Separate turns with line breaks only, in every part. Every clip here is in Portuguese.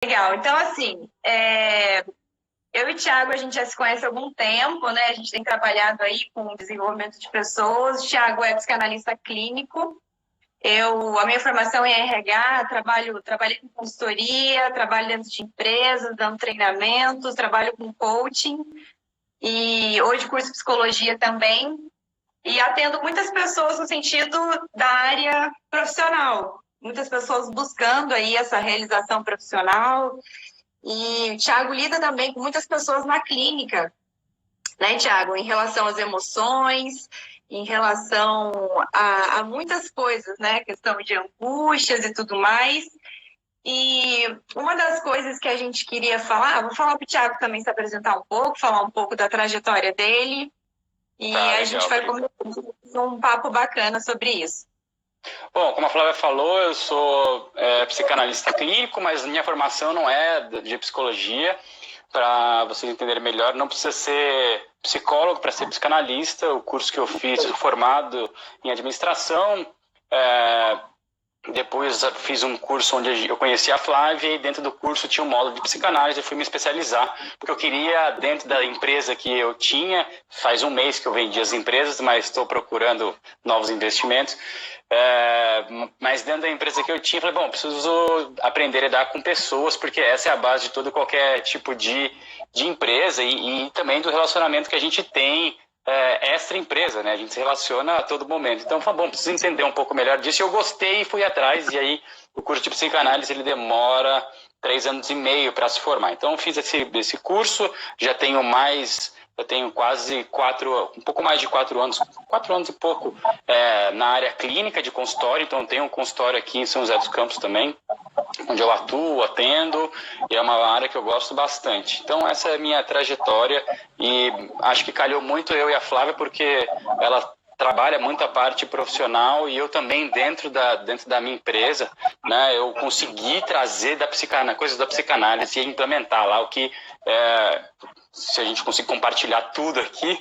Legal. Então, assim, eu e o Thiago, a gente já se conhece há algum tempo, né? A gente tem trabalhado aí com o desenvolvimento de pessoas. O Thiago é psicanalista clínico. A minha formação é em RH, trabalhei com consultoria, trabalho dentro de empresas, dando treinamentos, trabalho com coaching e hoje curso psicologia também. E atendo muitas pessoas no sentido da área profissional. Muitas pessoas buscando aí essa realização profissional. E o Thiago lida também com muitas pessoas na clínica, né, Thiago? Em relação às emoções, em relação a muitas coisas, né? Questão de angústias e tudo mais. E uma das coisas que a gente queria falar, vou falar para o Thiago também se apresentar um pouco, falar um pouco da trajetória dele. E
Tá,
a gente vai começar um papo bacana sobre isso.
Bom, como a Flávia falou, eu sou psicanalista clínico, mas minha formação não é de psicologia. Para vocês entenderem melhor, não precisa ser psicólogo para ser psicanalista. O curso que eu fiz, formado em administração, depois fiz um curso onde eu conheci a Flávia e dentro do curso tinha um módulo de psicanálise e fui me especializar, porque eu queria, dentro da empresa que eu tinha, faz um mês que eu vendi as empresas, mas estou procurando novos investimentos, mas dentro da empresa que eu tinha, falei, bom, preciso aprender a lidar com pessoas, porque essa é a base de todo qualquer tipo de empresa e também do relacionamento que a gente tem extra empresa, né? A gente se relaciona a todo momento. Então, bom, preciso entender um pouco melhor disso. Eu gostei e fui atrás. E aí, o curso de psicanálise, ele demora 3 anos e meio para se formar. Então, eu fiz esse curso. Eu tenho quase um pouco mais de 4 anos, 4 anos e pouco na área clínica de consultório. Então, eu tenho um consultório aqui em São José dos Campos também, onde eu atuo, atendo, e é uma área que eu gosto bastante. Então, essa é a minha trajetória e acho que calhou muito eu e a Flávia, porque ela trabalha muito a parte profissional e eu também dentro da minha empresa, né, eu consegui trazer coisas da psicanálise e implementar lá o que, se a gente conseguir compartilhar tudo aqui,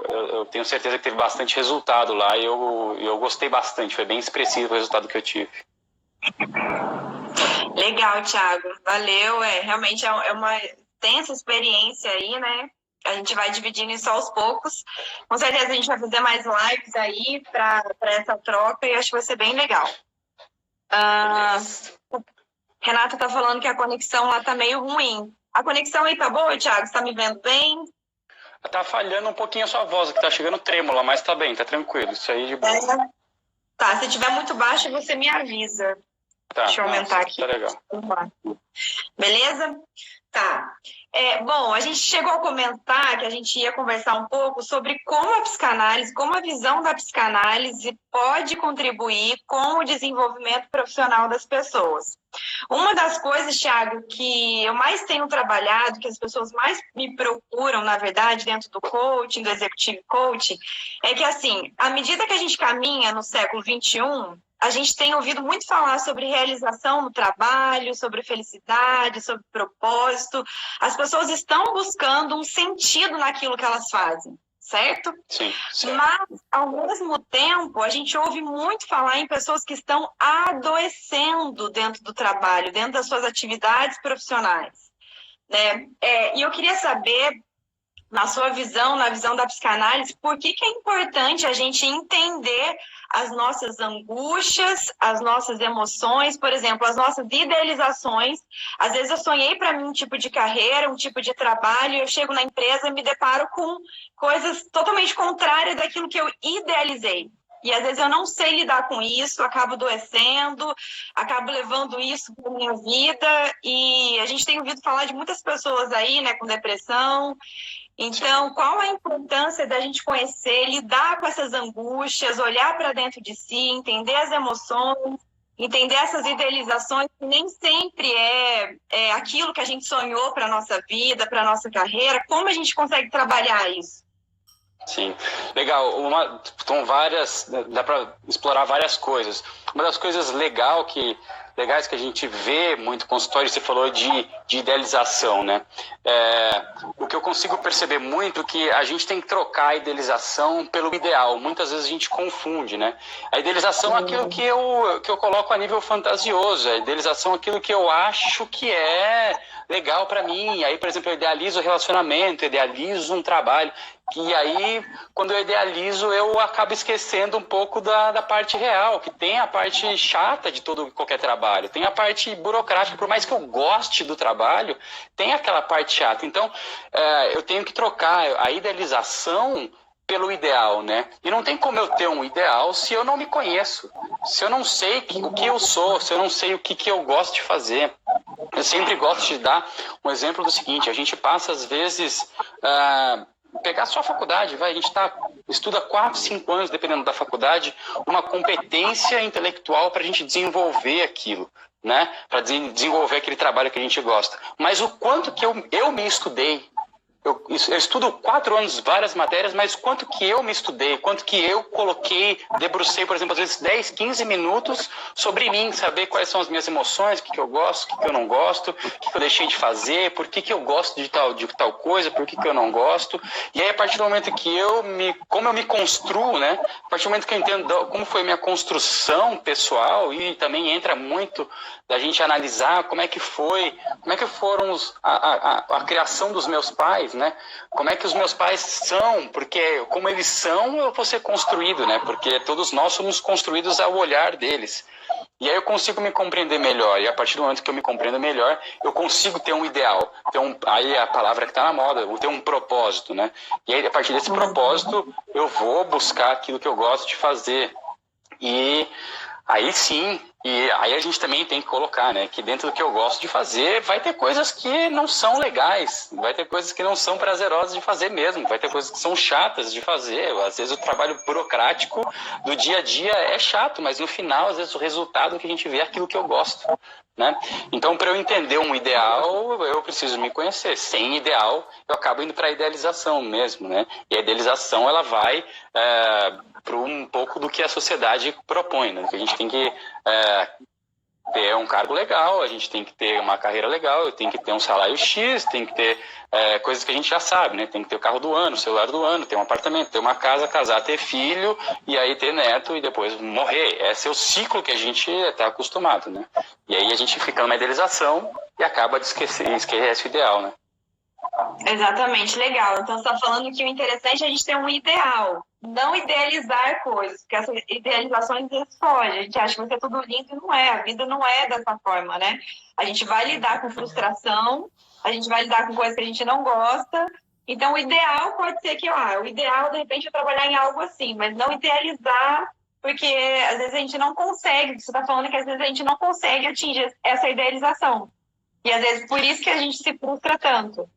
eu tenho certeza que teve bastante resultado lá e eu gostei bastante, foi bem expressivo o resultado que eu tive.
Legal, Thiago. Valeu. Realmente é uma tensa experiência aí, né? A gente vai dividindo isso aos poucos. Com certeza a gente vai fazer mais lives aí para essa troca e acho que vai ser bem legal. Renata tá falando que a conexão lá tá meio ruim. A conexão aí tá boa, Thiago? Você tá me vendo bem?
Tá falhando um pouquinho a sua voz, que tá chegando trêmula, mas tá bem, tá tranquilo. Isso aí de boa.
Tá, se tiver muito baixo, você me avisa.
Tá,
deixa eu aumentar aqui.
Tá legal.
Beleza? Tá. Bom, a gente chegou a comentar que a gente ia conversar um pouco sobre como a psicanálise, como a visão da psicanálise pode contribuir com o desenvolvimento profissional das pessoas. Uma das coisas, Thiago, que eu mais tenho trabalhado, que as pessoas mais me procuram, na verdade, dentro do coaching, do executive coaching, é que, assim, à medida que a gente caminha no século XXI, a gente tem ouvido muito falar sobre realização no trabalho, sobre felicidade, sobre propósito. As pessoas estão buscando um sentido naquilo que elas fazem, certo?
Sim.
Mas, ao mesmo tempo, a gente ouve muito falar em pessoas que estão adoecendo dentro do trabalho, dentro das suas atividades profissionais, né? E eu queria saber, na sua visão, na visão da psicanálise, por que é importante a gente entender as nossas angústias, as nossas emoções, por exemplo, as nossas idealizações. Às vezes eu sonhei para mim um tipo de carreira, um tipo de trabalho, e eu chego na empresa e me deparo com coisas totalmente contrárias daquilo que eu idealizei. E às vezes eu não sei lidar com isso, acabo adoecendo, acabo levando isso para a minha vida, e a gente tem ouvido falar de muitas pessoas aí, né, com depressão. Então, qual a importância da gente conhecer, lidar com essas angústias, olhar para dentro de si, entender as emoções, entender essas idealizações, que nem sempre é aquilo que a gente sonhou para a nossa vida, para a nossa carreira, como a gente consegue trabalhar isso?
Sim, legal. Dá para explorar várias coisas. Uma das coisas legal que legais que a gente vê muito consultório, você falou de idealização, né? O que eu consigo perceber muito é que a gente tem que trocar a idealização pelo ideal. Muitas vezes a gente confunde, né? A idealização é aquilo que eu coloco a nível fantasioso, a idealização é aquilo que eu acho que é legal para mim. Aí, por exemplo, eu idealizo o relacionamento, idealizo um trabalho. E aí, quando eu idealizo, eu acabo esquecendo um pouco da parte real, que tem a parte chata de qualquer trabalho, tem a parte burocrática, por mais que eu goste do trabalho, tem aquela parte chata. Então, eu tenho que trocar a idealização pelo ideal, né? E não tem como eu ter um ideal se eu não me conheço, se eu não sei o que eu sou, se eu não sei o que eu gosto de fazer. Eu sempre gosto de dar um exemplo do seguinte: a gente passa, às vezes... pegar só a faculdade, a gente estuda 4, 5 anos, dependendo da faculdade, uma competência intelectual para a gente desenvolver aquilo, né? Para desenvolver aquele trabalho que a gente gosta. Mas o quanto que eu me estudei, eu estudo 4 anos, várias matérias, mas quanto que eu me estudei, quanto que eu debrucei, por exemplo, às vezes 10, 15 minutos sobre mim, saber quais são as minhas emoções, o que eu gosto, o que eu não gosto, o que eu deixei de fazer, por que eu gosto de tal coisa, por que eu não gosto. E aí, a partir do momento que como eu me construo, né? A partir do momento que eu entendo como foi a minha construção pessoal, e também entra muito da gente analisar como é que foram a criação dos meus pais, né? Como é que os meus pais são, porque como eles são, eu vou ser construído, né? Porque todos nós somos construídos ao olhar deles. E aí eu consigo me compreender melhor, e a partir do momento que eu me compreendo melhor, eu consigo ter um ideal, aí é a palavra que está na moda, eu ter um propósito, né? E aí, a partir desse propósito, eu vou buscar aquilo que eu gosto de fazer. E aí sim, e aí a gente também tem que colocar, né, que dentro do que eu gosto de fazer, vai ter coisas que não são legais, vai ter coisas que não são prazerosas de fazer mesmo, vai ter coisas que são chatas de fazer. Às vezes o trabalho burocrático do dia a dia é chato, mas no final, às vezes o resultado que a gente vê é aquilo que eu gosto, né? Então, para eu entender um ideal, eu preciso me conhecer. Sem ideal, eu acabo indo para a idealização mesmo, né? E a idealização, ela vai para um pouco do que a sociedade propõe, né? Que a gente tem que ter um cargo legal, a gente tem que ter uma carreira legal, eu tenho que ter um salário X, tem que ter coisas que a gente já sabe, né? Tem que ter o carro do ano, o celular do ano, ter um apartamento, ter uma casa, casar, ter filho, e aí ter neto e depois morrer. Esse é o ciclo que a gente está acostumado, né? E aí a gente fica numa idealização e acaba de esquece o ideal, né?
Exatamente, legal. Então, você está falando que o interessante é a gente ter um ideal, não idealizar coisas, porque essa idealização às vezes foge. A gente acha que vai ser tudo lindo e não é. A vida não é dessa forma, né? A gente vai lidar com frustração, a gente vai lidar com coisas que a gente não gosta. Então, o ideal pode ser que, o ideal, de repente, é trabalhar em algo assim, mas não idealizar, porque às vezes a gente não consegue. Você está falando que às vezes a gente não consegue atingir essa idealização. E às vezes por isso que a gente se frustra tanto.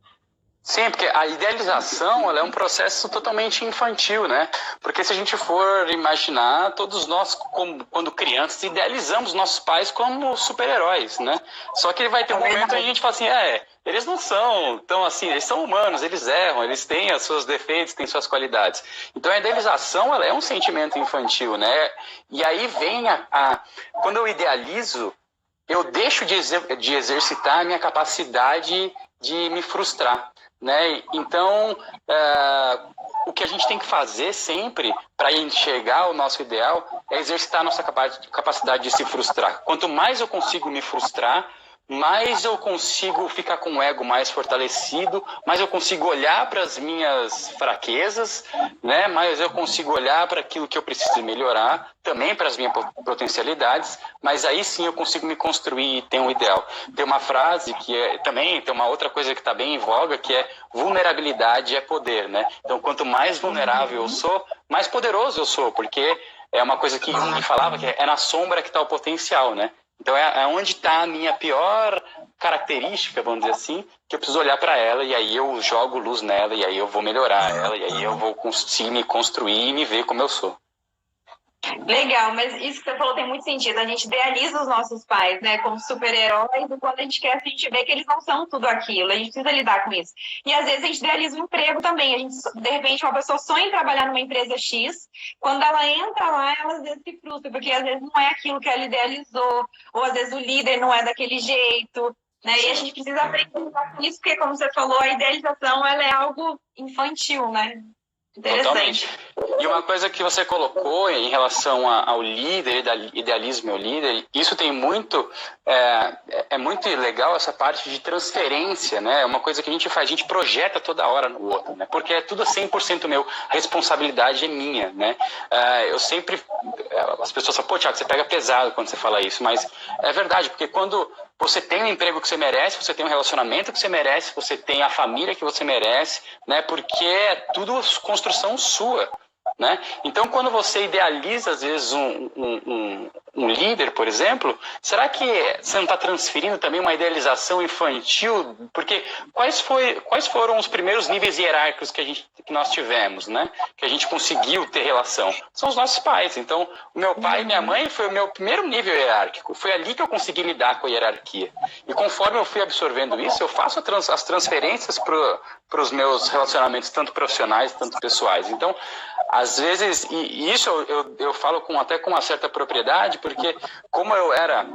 Sim, porque a idealização ela é um processo totalmente infantil, né? Porque se a gente for imaginar, todos nós, quando crianças, idealizamos nossos pais como super-heróis, né? Só que vai ter um momento em que a gente fala assim, eles não são tão assim, eles são humanos, eles erram, eles têm os seus defeitos, têm suas qualidades. Então a idealização ela é um sentimento infantil, né? E aí vem quando eu idealizo, eu deixo de exercitar a minha capacidade de me frustrar, né? Então, o que a gente tem que fazer sempre para enxergar o nosso ideal é exercitar a nossa capacidade de se frustrar. Quanto mais eu consigo me frustrar, mais eu consigo ficar com o ego mais fortalecido, mais eu consigo olhar para as minhas fraquezas, né? Mais eu consigo olhar para aquilo que eu preciso melhorar, também para as minhas potencialidades, mas aí sim eu consigo me construir e ter um ideal. Tem uma frase que também tem uma outra coisa que está bem em voga, que é vulnerabilidade é poder, né? Então, quanto mais vulnerável eu sou, mais poderoso eu sou, porque é uma coisa que Jung falava, que é na sombra que está o potencial, né? Então é onde está a minha pior característica, vamos dizer assim, que eu preciso olhar para ela e aí eu jogo luz nela e aí eu vou melhorar ela e aí eu vou conseguir me construir e me ver como eu sou.
Legal, mas isso que você falou tem muito sentido. A gente idealiza os nossos pais, né, como super-heróis, e quando a gente cresce, a gente vê que eles não são tudo aquilo. A gente precisa lidar com isso. E às vezes a gente idealiza o emprego também. A gente, de repente, uma pessoa sonha em trabalhar numa empresa X, quando ela entra lá, ela às vezes se frustra, porque às vezes não é aquilo que ela idealizou, ou às vezes o líder não é daquele jeito. Né? E a gente precisa aprender a lidar com isso, porque, como você falou, a idealização ela é algo infantil, né?
Totalmente.
Interessante.
E uma coisa que você colocou em relação ao líder, idealismo ao líder, isso tem muito, é muito legal essa parte de transferência, né? É uma coisa que a gente faz, a gente projeta toda hora no outro, né? Porque é tudo 100% meu, a responsabilidade é minha, né? Eu sempre, as pessoas falam, pô, Thiago, você pega pesado quando você fala isso, mas é verdade, porque quando você tem o emprego que você merece, você tem o relacionamento que você merece, você tem a família que você merece, né? Porque é tudo construção sua, né? Então, quando você idealiza, às vezes, um líder, por exemplo, será que você não está transferindo também uma idealização infantil? Porque quais foram os primeiros níveis hierárquicos que nós tivemos, né? Que a gente conseguiu ter relação? São os nossos pais. Então, o meu pai e minha mãe foi o meu primeiro nível hierárquico. Foi ali que eu consegui lidar com a hierarquia. E conforme eu fui absorvendo isso, eu faço as transferências para os meus relacionamentos, tanto profissionais, tanto pessoais. Então, às vezes, e isso eu falo até com uma certa propriedade, porque como eu era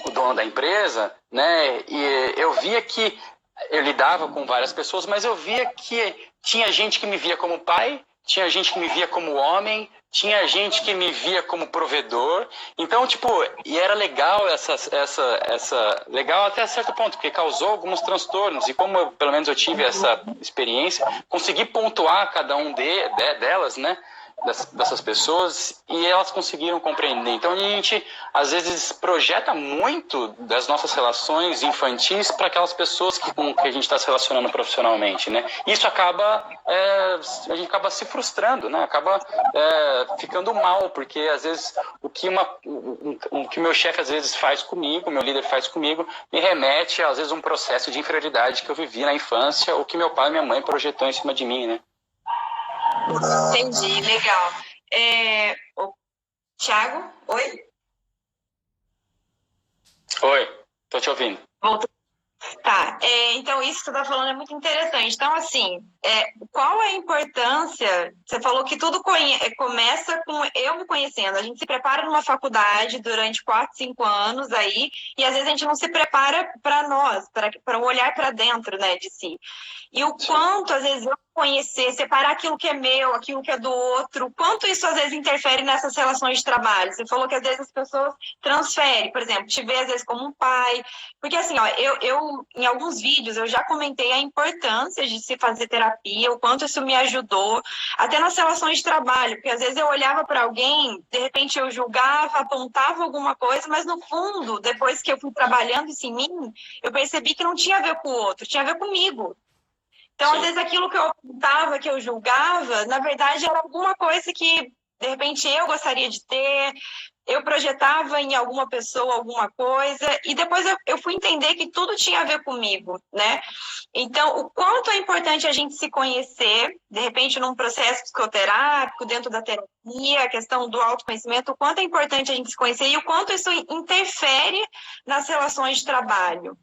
o dono da empresa, né, e eu via que eu lidava com várias pessoas, mas eu via que tinha gente que me via como pai, tinha gente que me via como homem, tinha gente que me via como provedor. Então, tipo, e era legal legal até certo ponto, porque causou alguns transtornos. E como pelo menos eu tive essa experiência, consegui pontuar cada um delas, né? Dessas pessoas, e elas conseguiram compreender. Então a gente às vezes projeta muito das nossas relações infantis para aquelas pessoas com que a gente está se relacionando profissionalmente, né? Isso acaba a gente acaba se frustrando, né? Acaba ficando mal, porque às vezes o que meu chefe às vezes faz comigo, meu líder faz comigo, me remete às vezes um processo de inferioridade que eu vivi na infância, ou que meu pai e minha mãe projetou em cima de mim, né?
Entendi, legal. Thiago, oi?
Oi, tô te ouvindo.
Voltou. Tá, então isso que você está falando é muito interessante. Então, assim, qual a importância? Você falou que tudo começa com eu me conhecendo. A gente se prepara numa faculdade durante 4, 5 anos aí, e às vezes a gente não se prepara para nós, para um olhar para dentro, né, de si. E o quanto, às vezes, eu conhecer, separar aquilo que é meu, aquilo que é do outro, quanto isso às vezes interfere nessas relações de trabalho. Você falou que às vezes as pessoas transferem, por exemplo, te vê às vezes como um pai. Porque assim, ó, eu em alguns vídeos eu já comentei a importância de se fazer terapia, o quanto isso me ajudou, até nas relações de trabalho, porque às vezes eu olhava para alguém, de repente eu julgava, apontava alguma coisa, mas no fundo, depois que eu fui trabalhando isso em mim, eu percebi que não tinha a ver com o outro, tinha a ver comigo. Então, às vezes, aquilo que eu apontava, que eu julgava, na verdade, era alguma coisa que, de repente, eu gostaria de ter, eu projetava em alguma pessoa alguma coisa, e depois eu fui entender que tudo tinha a ver comigo, né? Então, o quanto é importante a gente se conhecer, de repente, num processo psicoterápico, dentro da terapia, a questão do autoconhecimento, o quanto é importante a gente se conhecer e o quanto isso interfere nas relações de trabalho.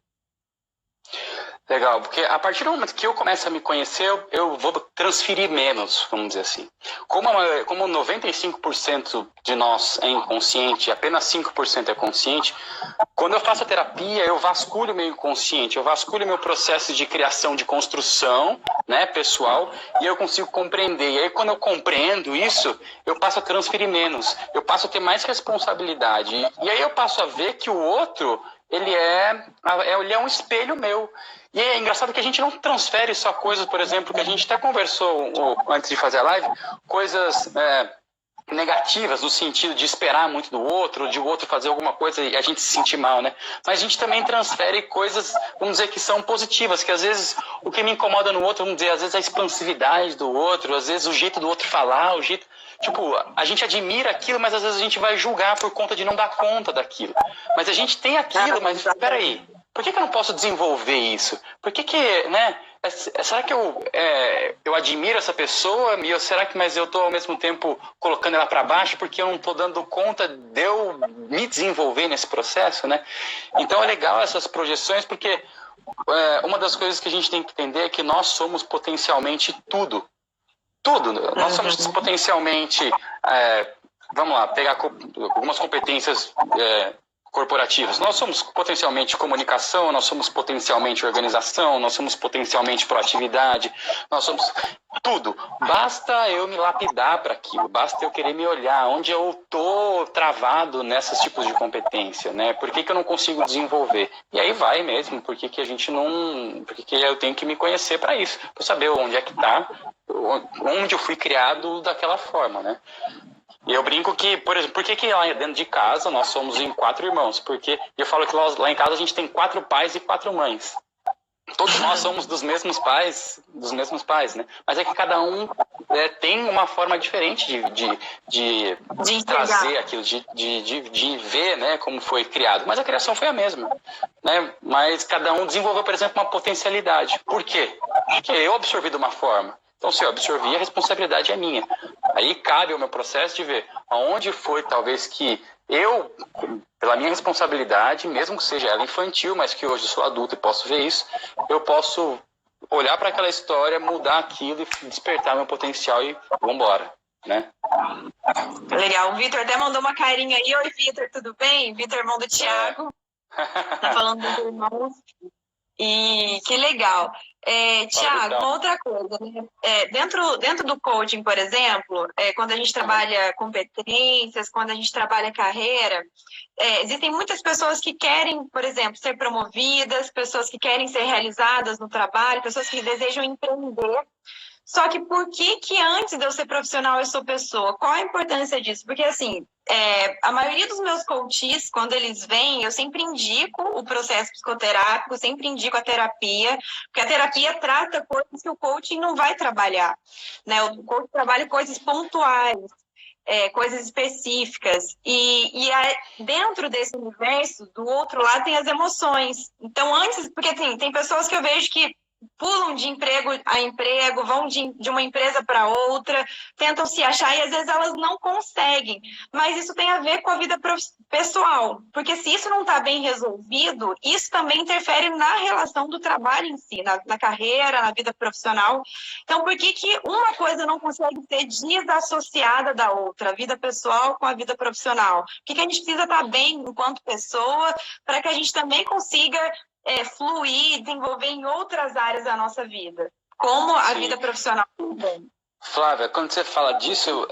Legal, porque a partir do momento que eu começo a me conhecer, eu vou transferir menos, vamos dizer assim. Como 95% de nós é inconsciente, apenas 5% é consciente, quando eu faço a terapia, eu vasculho meu inconsciente, eu vasculho meu processo de criação, de construção, né, pessoal, e eu consigo compreender. E aí, quando eu compreendo isso, eu passo a transferir menos, eu passo a ter mais responsabilidade. E aí eu passo a ver que o outro, ele é um espelho meu. E é engraçado que a gente não transfere só coisas, por exemplo, que a gente até conversou antes de fazer a live, coisas negativas, no sentido de esperar muito do outro, de o outro fazer alguma coisa e a gente se sentir mal, né? Mas a gente também transfere coisas, vamos dizer, que são positivas, que às vezes o que me incomoda no outro, vamos dizer, às vezes a expansividade do outro, às vezes o jeito do outro falar, o jeito... Tipo, a gente admira aquilo, mas às vezes a gente vai julgar por conta de não dar conta daquilo. Mas a gente tem aquilo, mas peraí, Por que eu não posso desenvolver isso? Por que, né? Será que eu admiro essa pessoa, mas eu estou ao mesmo tempo colocando ela para baixo porque eu não estou dando conta de eu me desenvolver nesse processo, né? Então é legal essas projeções, porque uma das coisas que a gente tem que entender é que nós somos potencialmente tudo. Tudo. Nós somos potencialmente, vamos lá, pegar algumas competências corporativas. Nós somos potencialmente comunicação, nós somos potencialmente organização, nós somos potencialmente proatividade, nós somos tudo. Basta eu me lapidar para aquilo, basta eu querer me olhar onde eu estou travado nesses tipos de competência, né? Por que eu não consigo desenvolver? E aí vai mesmo, por que a gente não... Por que eu tenho que me conhecer para isso? Para saber onde é que está, onde eu fui criado daquela forma, né? E eu brinco que, por exemplo, por que lá dentro de casa nós somos em 4 irmãos? Porque eu falo que lá em casa a gente tem 4 pais e 4 mães. Todos nós somos dos mesmos pais, né? Mas é que cada um tem uma forma diferente de trazer aquilo, de ver, né, como foi criado. Mas a criação foi a mesma, né? Mas cada um desenvolveu, por exemplo, uma potencialidade. Por quê? Porque eu absorvi de uma forma. Então, se eu absorvi, a responsabilidade é minha. Aí cabe ao meu processo de ver aonde foi, talvez, que eu, pela minha responsabilidade, mesmo que seja ela infantil, mas que hoje eu sou adulto e posso ver isso, eu posso olhar para aquela história, mudar aquilo e despertar meu potencial e vambora, né?
Legal. O Vitor até mandou uma carinha aí. Oi, Vitor, tudo bem? Vitor, irmão do Thiago. Tá falando dos irmãos. E que legal. Tiago, uma outra coisa, né? Dentro do coaching, por exemplo, quando a gente trabalha competências, quando a gente trabalha carreira, existem muitas pessoas que querem, por exemplo, ser promovidas, pessoas que querem ser realizadas no trabalho, pessoas que desejam empreender. Só que por que antes de eu ser profissional eu sou pessoa? Qual a importância disso? Porque, assim, a maioria dos meus coaches, quando eles vêm, eu sempre indico o processo psicoterápico, sempre indico a terapia, porque a terapia trata coisas que o coaching não vai trabalhar, né? O coaching trabalha coisas pontuais, coisas específicas. E dentro desse universo, do outro lado, tem as emoções. Então, antes, porque assim, tem pessoas que eu vejo que pulam de emprego a emprego, vão de uma empresa para outra, tentam se achar e às vezes elas não conseguem. Mas isso tem a ver com a vida pessoal, porque se isso não está bem resolvido, isso também interfere na relação do trabalho em si, na carreira, na vida profissional. Então, por que uma coisa não consegue ser desassociada da outra, a vida pessoal com a vida profissional? Por que a gente precisa estar bem enquanto pessoa para que a gente também consiga fluir, desenvolver em outras áreas da nossa vida, como a vida profissional também.
Flávia, quando você fala disso,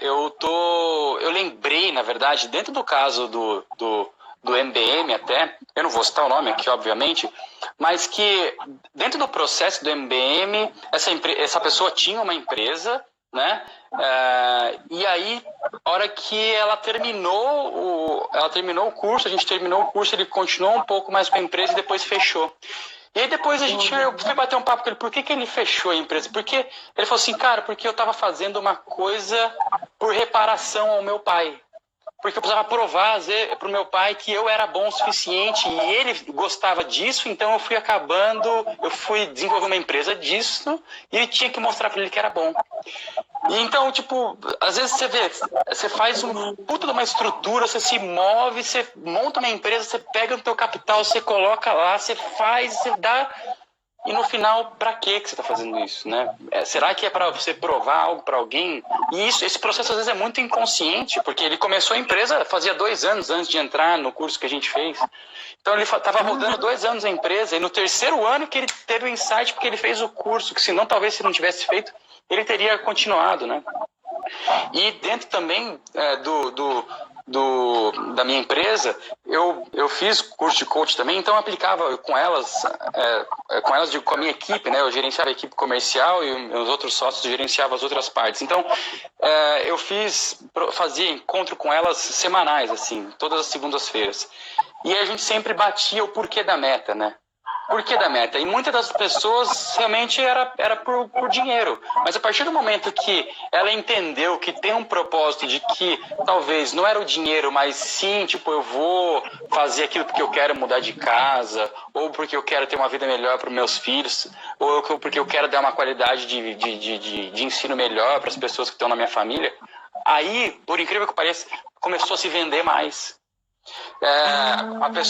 eu lembrei, na verdade, dentro do caso do MBM até, eu não vou citar o nome aqui, obviamente, mas que dentro do processo do MBM, essa pessoa tinha uma empresa, né? E aí, a hora que ela terminou o curso, a gente terminou o curso, ele continuou um pouco mais com a empresa e depois fechou. E aí depois eu fui bater um papo com ele, por que ele fechou a empresa? Porque ele falou assim, cara, porque eu estava fazendo uma coisa por reparação ao meu pai. Porque eu precisava provar para o meu pai que eu era bom o suficiente e ele gostava disso, então eu fui desenvolver uma empresa disso e ele tinha que mostrar para ele que era bom. E então, tipo, às vezes você faz um puta de uma estrutura, você se move, você monta uma empresa, você pega o teu capital, você coloca lá, você faz, você dá... E no final, para que você está fazendo isso, né? Será que é para você provar algo para alguém? E esse processo às vezes é muito inconsciente, porque ele começou a empresa fazia 2 anos antes de entrar no curso que a gente fez. Então ele estava rodando 2 anos a empresa, e no 3º ano que ele teve o insight, porque ele fez o curso, que senão talvez se não tivesse feito, ele teria continuado, né? E dentro também da minha empresa, eu fiz curso de coach também, então eu aplicava com elas, com a minha equipe, né? Eu gerenciava a equipe comercial e os outros sócios gerenciavam as outras partes. Então, eu fazia encontro com elas semanais, assim, todas as segundas-feiras. E a gente sempre batia o porquê da meta, né? Por que da meta? E muitas das pessoas realmente era por dinheiro. Mas a partir do momento que ela entendeu que tem um propósito de que talvez não era o dinheiro, mas sim, tipo, eu vou fazer aquilo porque eu quero mudar de casa, ou porque eu quero ter uma vida melhor para os meus filhos, ou porque eu quero dar uma qualidade de ensino melhor para as pessoas que estão na minha família, aí, por incrível que pareça, começou a se vender mais.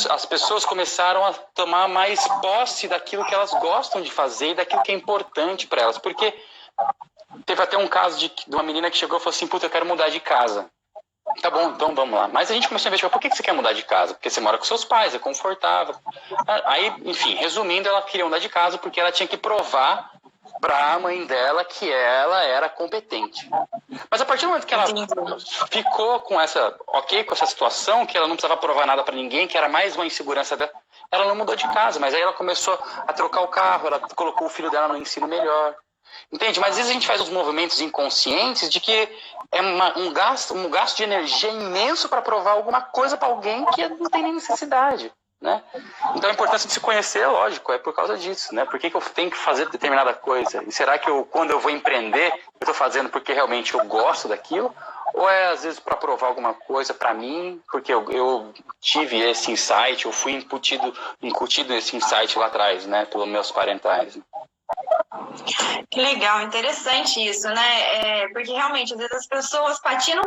As pessoas começaram a tomar mais posse daquilo que elas gostam de fazer e daquilo que é importante para elas. Porque teve até um caso de uma menina que chegou e falou assim, puta, eu quero mudar de casa. Tá bom, então vamos lá. Mas a gente começou a investigar, por que você quer mudar de casa? Porque você mora com seus pais, é confortável. Aí, enfim, resumindo, ela queria mudar de casa porque ela tinha que provar para a mãe dela que ela era competente. Mas a partir do momento que ela ficou com essa situação, que ela não precisava provar nada para ninguém, que era mais uma insegurança dela, ela não mudou de casa, mas aí ela começou a trocar o carro, ela colocou o filho dela no ensino melhor. Entende? Mas às vezes a gente faz uns movimentos inconscientes de que é um gasto de energia imenso para provar alguma coisa para alguém que não tem nem necessidade. Né? Então a importância de se conhecer, lógico, é por causa disso, né? Por que eu tenho que fazer determinada coisa? E será que quando eu vou empreender, eu estou fazendo porque realmente eu gosto daquilo? Ou é às vezes para provar alguma coisa para mim, porque eu tive esse insight, eu fui incutido nesse insight lá atrás, né? Pelos meus parentais.
Que legal, interessante isso, né? Porque realmente, às vezes as pessoas patinam,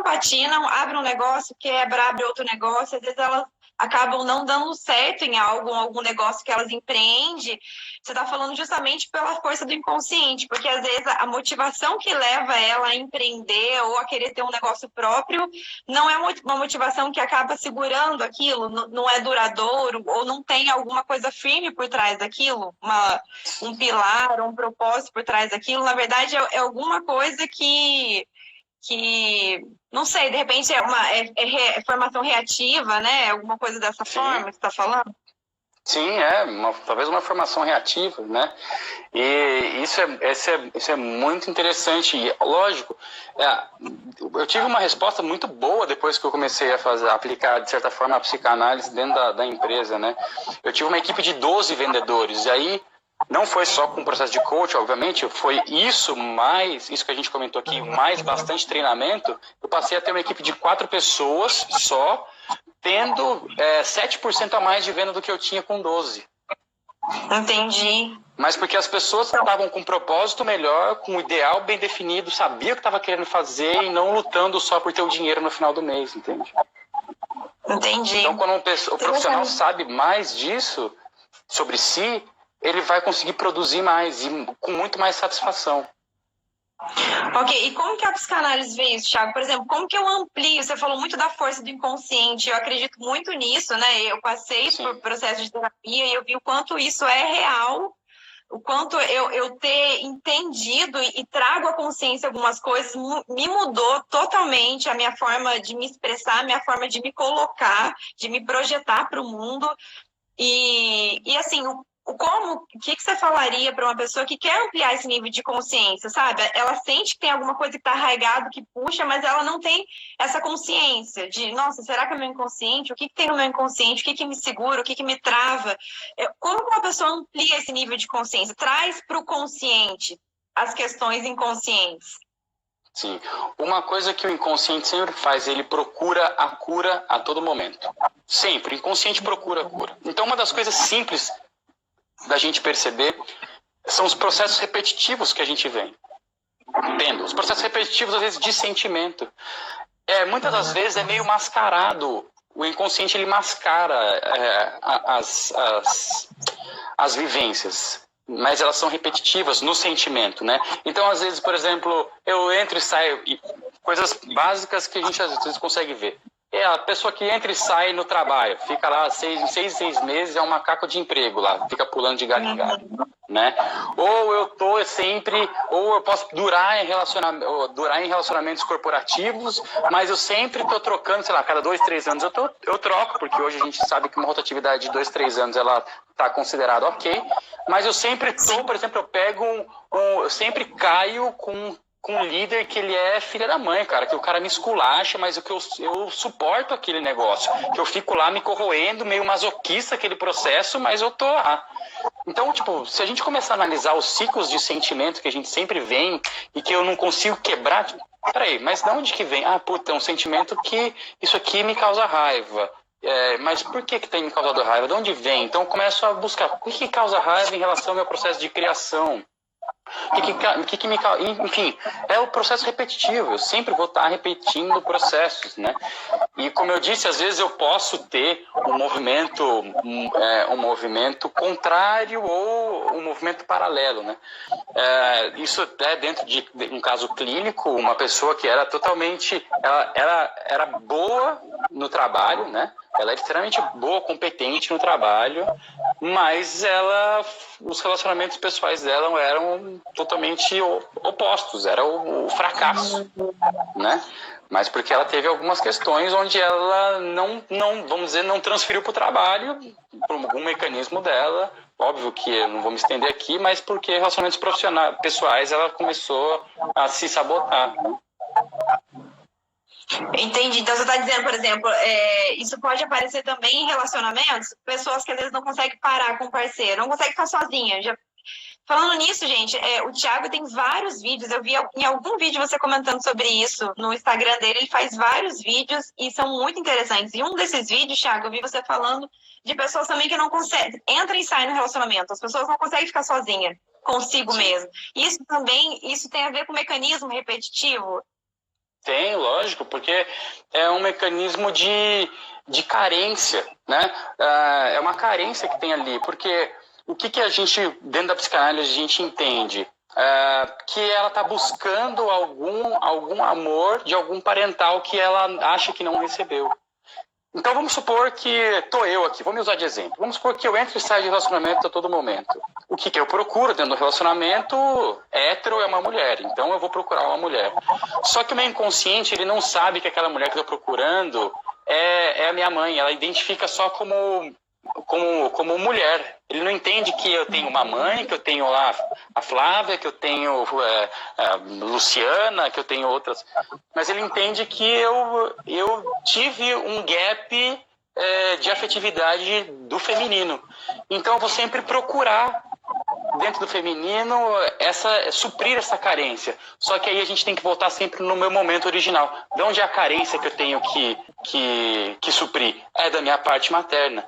abrem um negócio, quebra, abre outro negócio, às vezes elas acabam não dando certo em algum negócio que elas empreendem. Você está falando justamente pela força do inconsciente, porque às vezes a motivação que leva ela a empreender ou a querer ter um negócio próprio não é uma motivação que acaba segurando aquilo, não é duradouro, ou não tem alguma coisa firme por trás daquilo, um pilar, um propósito por trás daquilo. Na verdade, é alguma coisa que não sei, de repente é formação reativa, né? Alguma coisa dessa forma que você está falando?
Sim, talvez uma formação reativa, né? E isso é muito interessante. E, lógico, eu tive uma resposta muito boa depois que eu comecei a aplicar, de certa forma, a psicanálise dentro da empresa, né? Eu tive uma equipe de 12 vendedores, e aí não foi só com o processo de coach, obviamente, foi isso que a gente comentou aqui, mais bastante treinamento. Eu passei a ter uma equipe de 4 pessoas só, tendo 7% a mais de venda do que eu tinha com 12.
Entendi.
Mas porque as pessoas estavam com um propósito melhor, com um ideal bem definido, sabiam o que estava querendo fazer e não lutando só por ter o dinheiro no final do mês, entende?
Entendi.
Então, quando o profissional sabe mais disso, sobre si, ele vai conseguir produzir mais e com muito mais satisfação.
Ok, e como que a psicanálise vê isso, Thiago? Por exemplo, como que eu amplio? Você falou muito da força do inconsciente, eu acredito muito nisso, né? Eu passei por processo de terapia e eu vi o quanto isso é real, o quanto eu ter entendido e trago à consciência algumas coisas me mudou totalmente a minha forma de me expressar, a minha forma de me colocar, de me projetar para o mundo. E assim, o que você falaria para uma pessoa que quer ampliar esse nível de consciência, sabe? Ela sente que tem alguma coisa que está arraigado, que puxa, mas ela não tem essa consciência de, nossa, será que é meu inconsciente? O que tem no meu inconsciente? O que me segura? O que me trava? Como uma pessoa amplia esse nível de consciência? Traz para o consciente as questões inconscientes.
Sim. Uma coisa que o inconsciente sempre faz, ele procura a cura a todo momento. Sempre. O inconsciente procura a cura. Então, uma das coisas simples da gente perceber são os processos repetitivos que a gente vem tendo. Os processos repetitivos, às vezes, de sentimento. Muitas das vezes é meio mascarado. O inconsciente, ele mascara as vivências, mas elas são repetitivas no sentimento, né? Então, às vezes, por exemplo, eu entro e saio, coisas básicas que a gente às vezes consegue ver. A pessoa que entra e sai no trabalho, fica lá 6 meses, é um macaco de emprego lá, fica pulando de galho em galho, né? Ou eu posso durar em relacionamentos corporativos, mas eu sempre estou trocando, sei lá, cada 2, 3 anos eu troco, porque hoje a gente sabe que uma rotatividade de 2, 3 anos ela está considerada ok, mas eu sempre estou, por exemplo, eu sempre caio com com um líder que ele é filha da mãe, cara, que o cara me esculacha, mas o que eu suporto aquele negócio, que eu fico lá me corroendo, meio masoquista aquele processo, mas eu tô lá. Então, tipo, se a gente começar a analisar os ciclos de sentimento que a gente sempre vem e que eu não consigo quebrar, tipo, peraí, mas de onde que vem? Ah, puta, é um sentimento que isso aqui me causa raiva. Mas por que tem me causado raiva? De onde vem? Então eu começo a buscar o que causa raiva em relação ao meu processo de criação. Enfim, é o processo repetitivo. Eu sempre vou estar repetindo processos, né? E como eu disse, às vezes eu posso ter um movimento contrário ou um movimento paralelo, né? Isso é dentro de um caso clínico, uma pessoa que era totalmente, ela era boa no trabalho, né? Ela é extremamente boa, competente no trabalho, mas os relacionamentos pessoais dela eram totalmente opostos, era o fracasso, né? Mas porque ela teve algumas questões onde ela não vamos dizer, não transferiu para o trabalho, por algum mecanismo dela, óbvio que eu não vou me estender aqui, mas porque relacionamentos pessoais ela começou a se sabotar, né?
Entendi. Então você está dizendo, por exemplo, isso pode aparecer também em relacionamentos, pessoas que às vezes não conseguem parar com o parceiro, não conseguem ficar sozinha. Falando nisso, gente, o Thiago tem vários vídeos, eu vi em algum vídeo você comentando sobre isso no Instagram dele, ele faz vários vídeos e são muito interessantes. E um desses vídeos, Thiago, eu vi você falando de pessoas também que não conseguem, entra e sai no relacionamento, as pessoas não conseguem ficar sozinhas consigo mesmo. Isso tem a ver com mecanismo repetitivo?
Tem, lógico, porque é um mecanismo de carência, né? É uma carência que tem ali, porque o que a gente, dentro da psicanálise, a gente entende? Que ela está buscando algum amor de algum parental que ela acha que não recebeu. Então vamos supor que estou eu aqui, vou me usar de exemplo. Vamos supor que eu entro e saio de relacionamento a todo momento. O que eu procuro dentro do relacionamento hétero é uma mulher, então eu vou procurar uma mulher. Só que o meu inconsciente, ele não sabe que aquela mulher que eu estou procurando é a minha mãe, ela identifica só como mulher. Ele não entende que eu tenho uma mãe, que eu tenho lá a Flávia, que eu tenho a Luciana, que eu tenho outras. Mas ele entende que eu tive um gap de afetividade do feminino. Então eu vou sempre procurar dentro do feminino suprir essa carência. Só que aí a gente tem que voltar sempre no meu momento original. De onde é a carência que eu tenho que suprir? É da minha parte materna.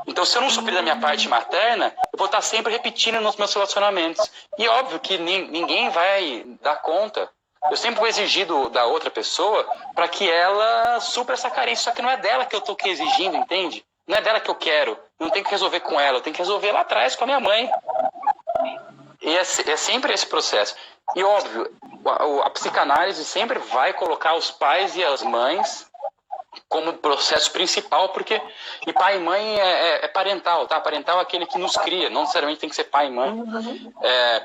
Então, se eu não suprir da minha parte materna, eu vou estar sempre repetindo nos meus relacionamentos. E óbvio que ninguém vai dar conta. Eu sempre vou exigir da outra pessoa para que ela supra essa carência. Só que não é dela que eu estou exigindo, entende? Não é dela que eu quero. Eu não tenho que resolver com ela. Eu tenho que resolver lá atrás com a minha mãe. E é sempre esse processo. E óbvio, a psicanálise sempre vai colocar os pais e as mães como processo principal, porque pai e mãe é parental, tá? Parental é aquele que nos cria, não necessariamente tem que ser pai e mãe.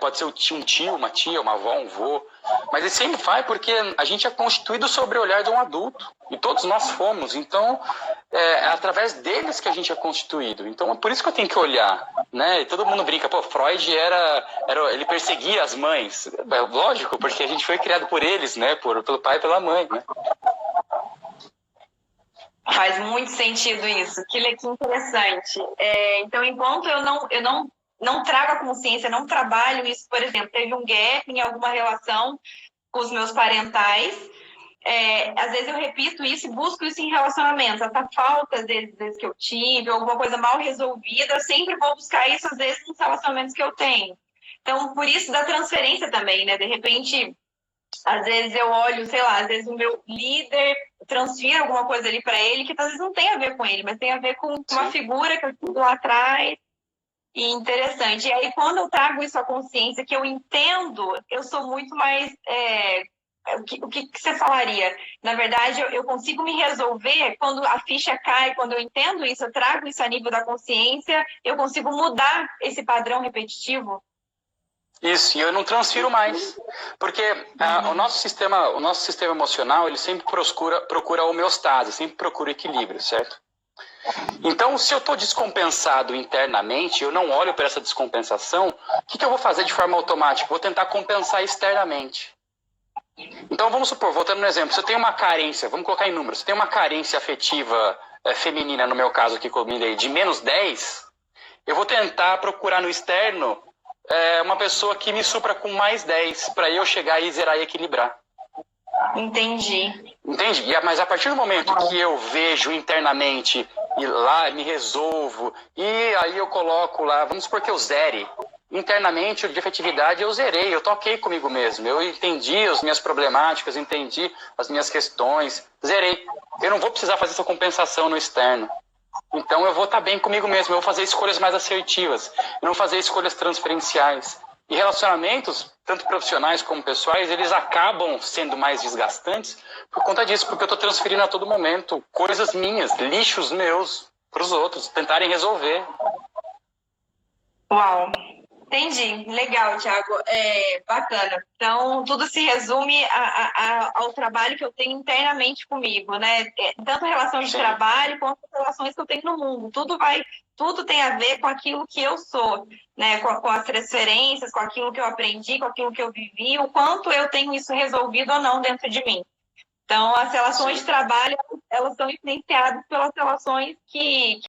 Pode ser um tio, uma tia, uma avó, um vô, mas ele sempre vai porque a gente é constituído sobre o olhar de um adulto, e todos nós fomos, então é através deles que a gente é constituído, então é por isso que eu tenho que olhar, né? E todo mundo brinca, Freud ele perseguia as mães, lógico, porque a gente foi criado por eles, né? Pelo pai e pela mãe, né?
Faz muito sentido isso, que interessante. Então, enquanto eu não trago a consciência, não trabalho isso, por exemplo, teve um gap em alguma relação com os meus parentais, às vezes eu repito isso e busco isso em relacionamentos. Essa falta, às vezes, que eu tive, alguma coisa mal resolvida, eu sempre vou buscar isso, às vezes, nos relacionamentos que eu tenho. Então, por isso da transferência também, né? De repente, às vezes eu olho, sei lá, às vezes o meu líder transfira alguma coisa ali para ele que às vezes não tem a ver com ele, mas tem a ver com uma figura que eu tive lá atrás. E interessante. E aí, quando eu trago isso à consciência, que eu entendo, eu sou muito mais... O que você falaria? Na verdade, eu consigo me resolver quando a ficha cai, quando eu entendo isso, eu trago isso a nível da consciência, eu consigo mudar esse padrão repetitivo.
Isso, e eu não transfiro mais, porque o nosso sistema emocional, ele sempre procura homeostase, sempre procura equilíbrio, certo? Então, se eu estou descompensado internamente, eu não olho para essa descompensação, o que eu vou fazer de forma automática? Vou tentar compensar externamente. Então, vamos supor, voltando no exemplo, se eu tenho uma carência, vamos colocar em números, se eu tenho uma carência afetiva feminina, no meu caso aqui que eu me dei, de -10, eu vou tentar procurar no externo uma pessoa que me supra com mais 10, para eu chegar e zerar e equilibrar.
Entendi.
Entende? Mas a partir do momento que eu vejo internamente e lá me resolvo, e aí eu coloco lá, vamos supor que eu zere. Internamente, de afetividade, eu zerei, eu toquei comigo mesmo. Eu entendi as minhas problemáticas, entendi as minhas questões, zerei. Eu não vou precisar fazer essa compensação no externo. Então eu vou estar bem comigo mesmo, eu vou fazer escolhas mais assertivas, eu não vou fazer escolhas transferenciais. E relacionamentos, tanto profissionais como pessoais, eles acabam sendo mais desgastantes por conta disso, porque eu estou transferindo a todo momento coisas minhas, lixos meus, para os outros, tentarem resolver.
Uau! Entendi. Legal, Thiago. Bacana. Então, tudo se resume ao trabalho que eu tenho internamente comigo, né? Tanto relação de trabalho quanto as relações que eu tenho no mundo. Tudo tem a ver com aquilo que eu sou, né? Com as transferências, com aquilo que eu aprendi, com aquilo que eu vivi, o quanto eu tenho isso resolvido ou não dentro de mim. Então, as relações de trabalho, elas são influenciadas pelas relações que